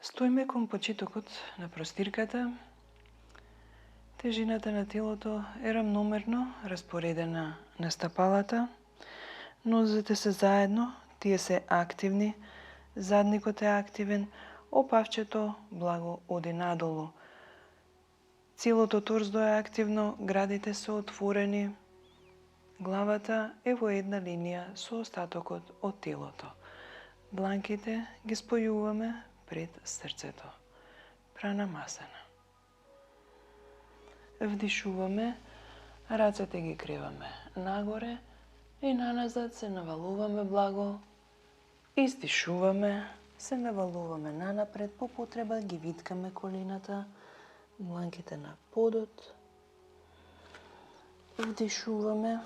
Стоиме кон почетокот на простирката. Тежината на телото е рамномерно распоредена на стапалата. Нозете се заедно, тие се активни, задникот е активен, опавчето благо оди надолу. Целото торздо е активно, градите се отворени, главата е во една линија со остатокот од телото. Дланките ги спојуваме пред срцето. Пранамасана. Вдишуваме, рацете ги креваме нагоре и наназад се навалуваме благо. Издишуваме, се навалуваме нанапред, по потреба ги виткаме колената, дланките на подот. Вдишуваме,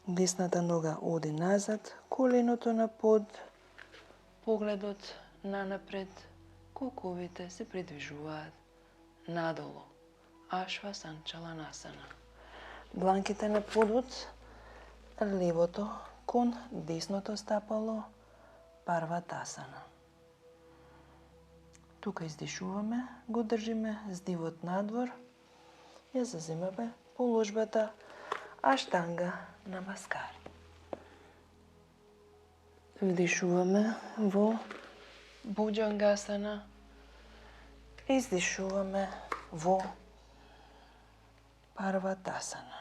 десната нога оди назад, коленото на под, погледот нанапред, коковите се придвижуваат надолу. Ашвасанчаланасана. Дланките на подот, левото кон десното стапало, парватасана. Тука издишуваме, го држиме здивот надвор, ја заземаме положбата Аштанга намаскар. Вдишуваме во Буџангасана, издишуваме во Парватасана.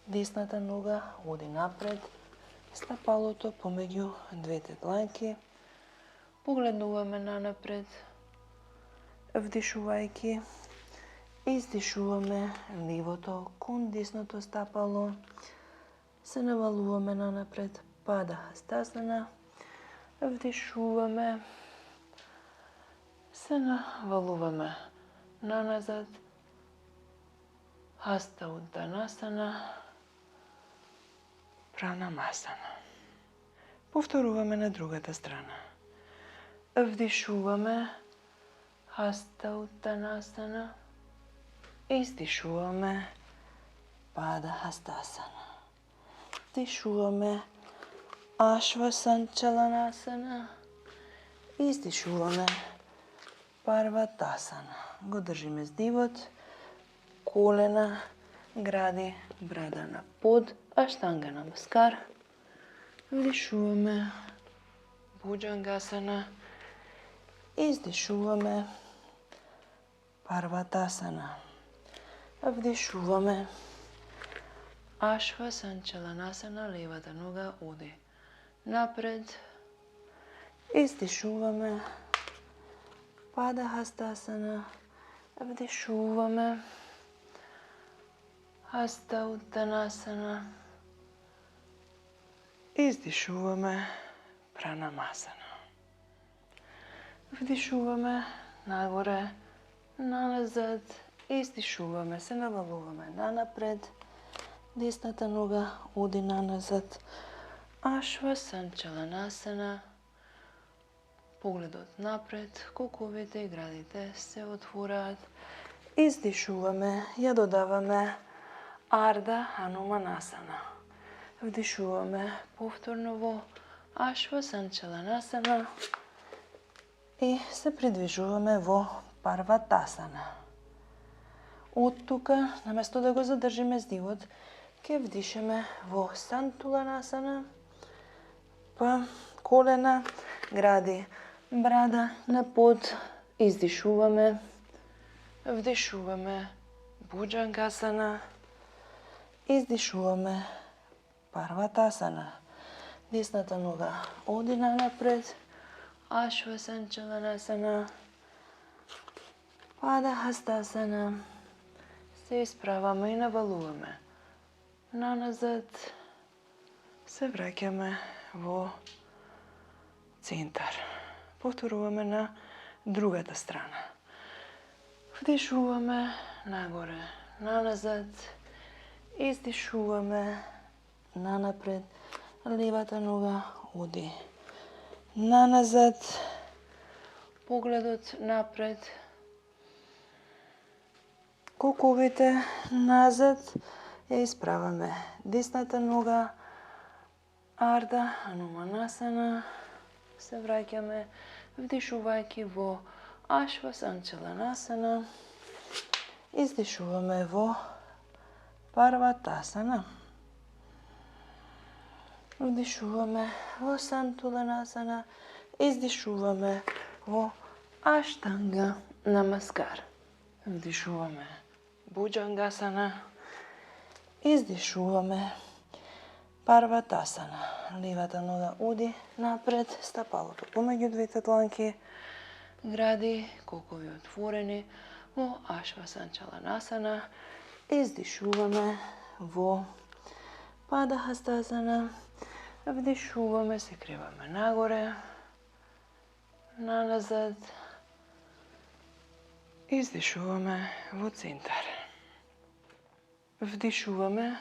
Десната нога оди напред, стапалото помеѓу двете дланки. Погледнуваме нанапред, вдишувајќи, издишуваме левото кон десното стапало, се навалуваме нанапред, пада хастасана, вдишуваме, се навалуваме наназад, хаста удданасана, пранамасана. Повторуваме на другата страна. Вдишуваме, хаста удданасана, издишуваме, пада хастасана. Вдишуваме, ашвасанчаланасана, издишуваме, парватасана. Го држиме здивот, колена, гради, брада на под, аштанга намаскар. Вдишуваме, Буџангасана, издишуваме, Парватасана. Вдишуваме, Ашвасанчаланасана, левата нога оди напред. Издишуваме, пада хастасана. Вдишуваме, хаста удданасана. Издишуваме, пранамасана. Вдишуваме нагоре, наназад, издишуваме, се навалуваме нанапред, десната нога оди наназад, ашвасанчаланасана, погледот напред, коковите и градите се отвораат, издишуваме, ја додаваме Арда Хануманасана. Вдишуваме повторно во Ашвасанчаланасана и се придвижуваме во Парватасана. Од тука, наместо да го задржиме здивот, ќе вдишеме во Сантуланасана, па колена, гради, брада на под, издишуваме, вдишуваме Буџангасана, издишуваме Парватасана. Десната нога оди нанапред, Ашвасанчаланасана, пада хастасана, се исправаме и навалуваме наназад, се враќаме во центар. Повторуваме на другата страна. Вдишуваме нагоре, наназад, издишуваме нанапред, левата нога оди наназад, погледот напред, коковите назад, ја исправаме десната нога, Арда Хануманасана, се враќаме вдишувајќи во Ашвасанчаланасана. Издишуваме во Парватасана. Вдишуваме во Сантуланасана. Издишуваме во Аштанга Намаскар. Вдишуваме Буджангасана. Издишуваме Парватасана. Левата нога оди напред, стапалото помеѓу двете дланки, гради кокови отворени во Ашвасанчаланасана. Издишуваме во Падахастасана. Вдишуваме, се криваме нагоре, наназад. Издишуваме во центар. Вдишуваме,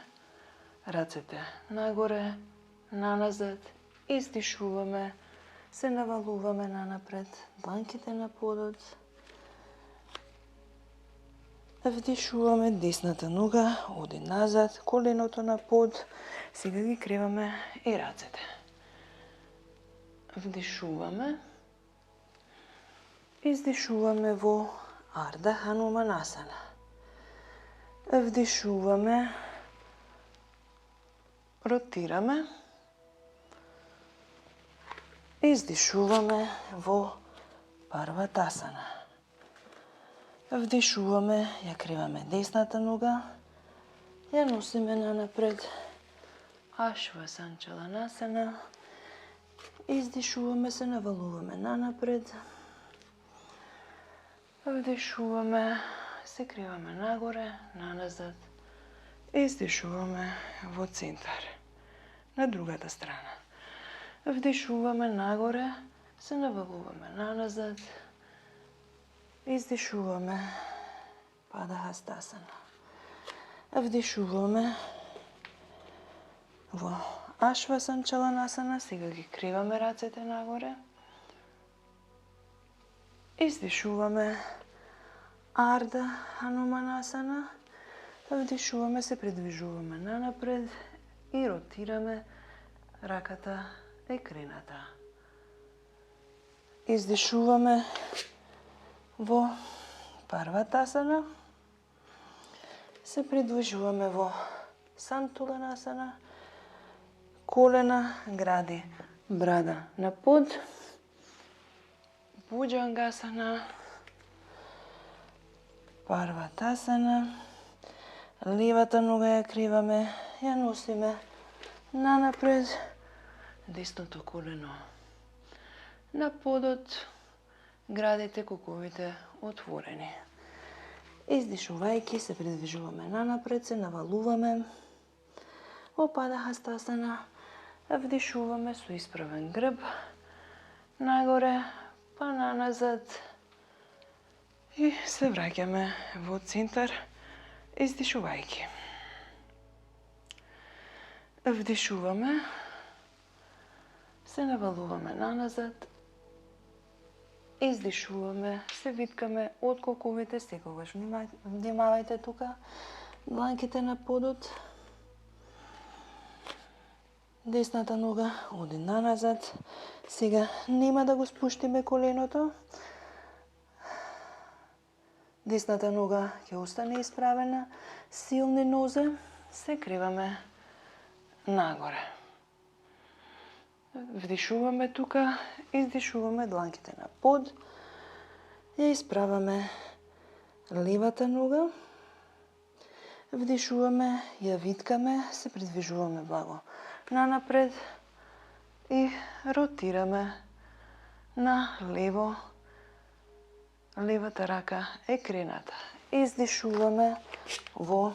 рацете нагоре, наназад. Издишуваме, се навалуваме нанапред, дланките на подот. Вдишуваме, десната нога оди назад, коленото на под. Сега ги криваме и рацете. Вдишуваме. Издишуваме во Арда Хануманасана. Вдишуваме. Ротираме. Издишуваме во Парватасана. Вдишуваме, ја криваме десната нога, ја носиме нанапред. Ашвасанчаланасана. Издишуваме, се навалуваме нанапред. Вдишуваме, се криваме нагоре, наназад. Издишуваме во центар. На другата страна. Вдишуваме нагоре, се навалуваме наназад. Издишуваме Падахастасана. Вдишуваме во Ашвасанчаланасана. Сега ги криваме рацете нагоре. Издишуваме Арда Хануманасана. Вдишуваме, се придвижуваме нанапред и ротираме. Раката е крената. Издишуваме во Парватасана. Се придвижуваме во Сантуланасана. Колена гради брада на под. Буджангасана. Парватасана. Левата нога ја криваме, ја носиме нанапред. Десното колено на подот. Градите коковите отворени. Издишувајќи се придвижуваме нанапред, се навалуваме. Во Падахастасана. Вдишуваме со исправен грб. Нагоре, па наназад. И се враќаме во центар, издишувајќи. Вдишуваме. Се навалуваме наназад. Издишуваме, се виткаме од коковите, секогаш внимавајте тука, дланките на подот. Десната нога оди наназад. Сега нема да го спуштиме коленото. Десната нога ќе остане исправена, силни нозе, се криваме нагоре. Вдишуваме тука, издишуваме дланките на под. Ја исправаме левата нога. Вдишуваме, ја виткаме, се придвижуваме благо нанапред и ротираме на лево. Левата рака е крената. Издишуваме во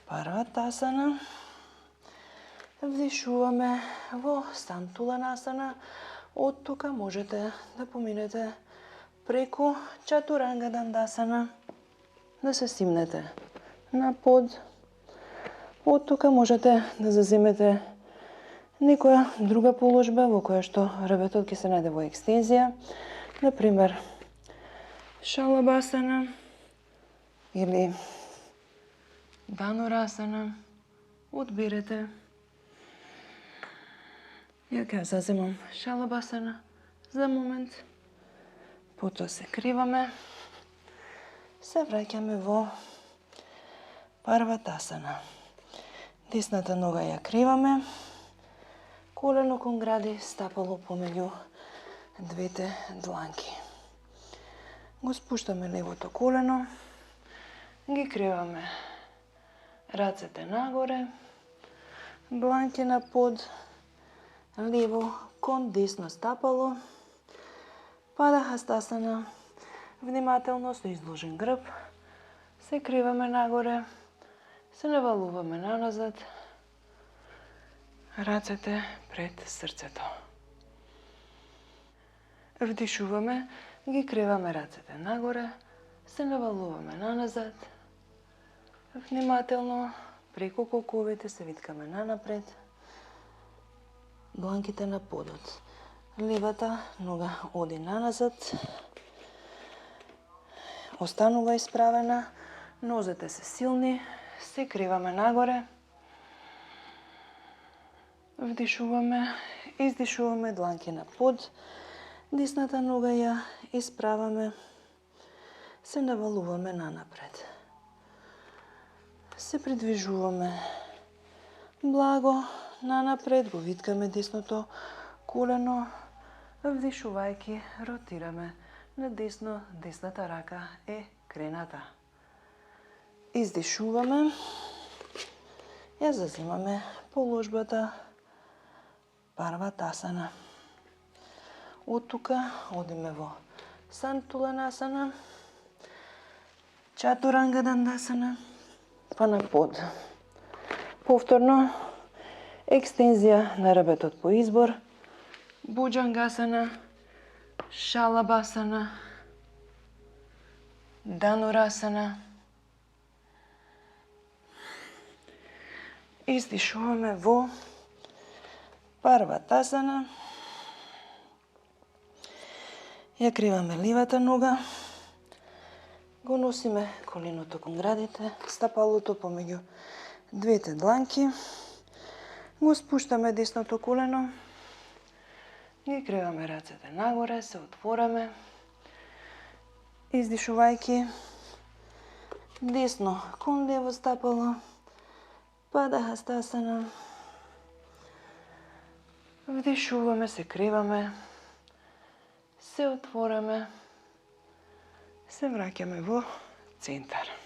Парватасана. Вдишуваме во Сантуланасана. Од тука можете да поминете преку Чатуранга Дандасана, да се симнете на под. Од тука можете да заземете некоја друга положба во која што ребетот ќе се најде во екстензија. Например, Шалабасана или Данурасана. Одберете. Ја заземам шалабасана за момент. Потоа се криваме. Се враќаме во парватасана. Десната нога ја криваме. Колено кон гради, стапало помеѓу двете дланки. Го спуштаме левото колено. Ги криваме рацете нагоре. Дланки на под. Лево кон десно стапало. Пада хастасана. Внимателно со изложен грб. Се криваме нагоре. Се навалуваме наназад. Рацете пред срцето. Вдишуваме, ги криваме рацете нагоре. Се навалуваме наназад. Внимателно, преку колковите се виткаме нанапред. Дланките на подот. Левата нога оди наназад. Останува исправена. Нозете се силни. Се криваме нагоре. Вдишуваме, издишуваме дланки на под. Десната нога ја исправаме. Се навалуваме нанапред. Се придвижуваме благо нанапред, го виткаме десното колено, вдишувајќи ротираме на десно, десната рака е крената. Издишуваме, ја заземаме положбата парватасана. Од тука одиме во сантуланасана, чатурангадандасана, па на под. Повторно, екстензија на ребетот по избор, буџангасана, шалабасана, данурасана. Издишуваме во парватасана. Ја криваме левата нога. Го носиме коленото кон градите, стапалото помеѓу двете дланки. Го спуштаме десното колено. Ги криваме рацете нагоре, се отвораме. Издишувајќи десно кон лево стапало. Пада хастасана. Вдишуваме, се криваме. Се отвораме. Се враќаме во центар.